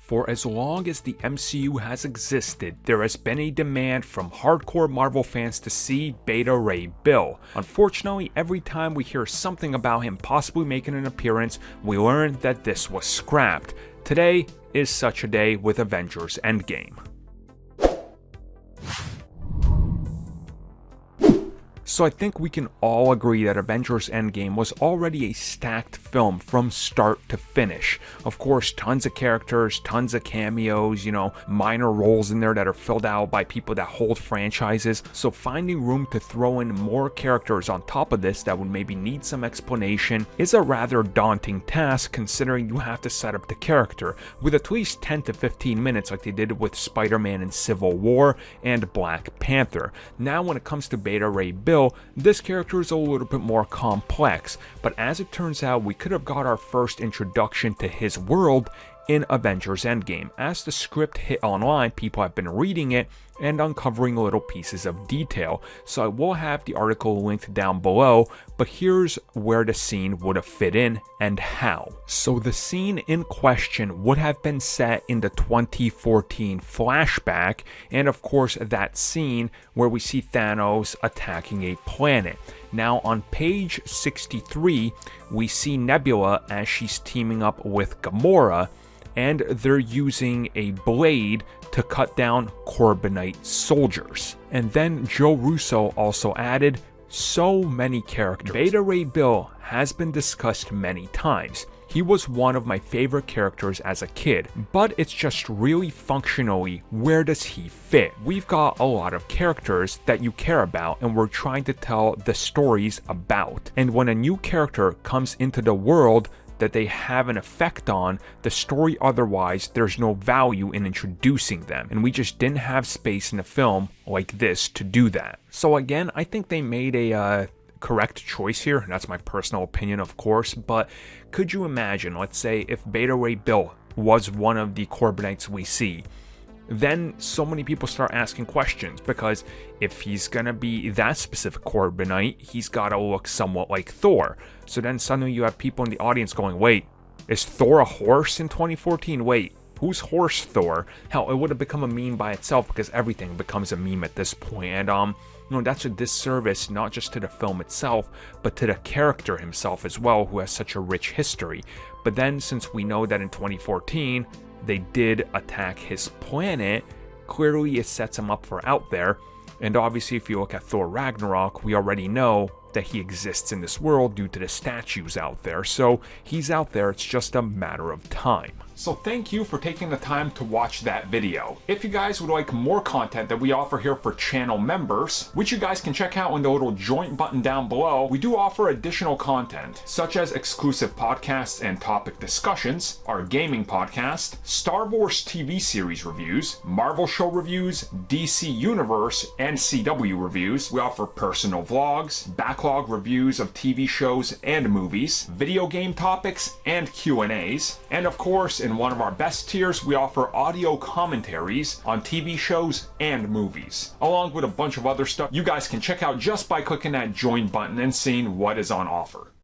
For as long as the MCU has existed, there has been a demand from hardcore Marvel fans to see Beta Ray Bill. Unfortunately, every time we hear something about him possibly making an appearance, we learn that this was scrapped. Today is such a day with Avengers Endgame. So I think we can all agree that Avengers Endgame was already a stacked film from start to finish. Of course, tons of characters, tons of cameos, minor roles in there that are filled out by people that hold franchises. So finding room to throw in more characters on top of this that would maybe need some explanation is a rather daunting task, considering you have to set up the character with at least 10 to 15 minutes like they did with Spider-Man in Civil War and Black Panther. Now when it comes to Beta Ray Bill, this character is a little bit more complex, but as it turns out, we could have got our first introduction to his world in Avengers Endgame. As the script hit online, people have been reading it and uncovering little pieces of detail. So I will have the article linked down below, but here's where the scene would have fit in and how. So the scene in question would have been set in the 2014 flashback, and of course that scene where we see Thanos attacking a planet. Now on page 63, we see Nebula as she's teaming up with Gamora, and they're using a blade to cut down Corbinite soldiers. And then Joe Russo also added, so many characters. Beta Ray Bill has been discussed many times. He was one of my favorite characters as a kid, but it's just really functionally, where does he fit? We've got a lot of characters that you care about and we're trying to tell the stories about. And when a new character comes into the world that they have an effect on the story, otherwise there's no value in introducing them, and we just didn't have space in a film like this to do that. So again, I think they made a correct choice here, and that's my personal opinion of course, but could you imagine, let's say if Beta Ray Bill was one of the Corbinites we see, then so many people start asking questions, because if he's gonna be that specific Corbinite, he's gotta look somewhat like Thor. So then suddenly you have people in the audience going, wait, is Thor a horse in 2014? Wait, who's Horse Thor? Hell, it would have become a meme by itself, because everything becomes a meme at this point. And that's a disservice not just to the film itself, but to the character himself as well, who has such a rich history. But then since we know that in 2014 they did attack his planet, clearly it sets him up for out there. And obviously if you look at Thor Ragnarok, we already know that he exists in this world due to the statues out there. So he's out there, it's just a matter of time. So thank you for taking the time to watch that video. If you guys would like more content that we offer here for channel members, which you guys can check out in the little join button down below, we do offer additional content, such as exclusive podcasts and topic discussions, our gaming podcast, Star Wars TV series reviews, Marvel show reviews, DC Universe and CW reviews. We offer personal vlogs, backlog reviews of TV shows and movies, video game topics and Q&As, and of course, in one of our best tiers, we offer audio commentaries on TV shows and movies, along with a bunch of other stuff you guys can check out just by clicking that join button and seeing what is on offer.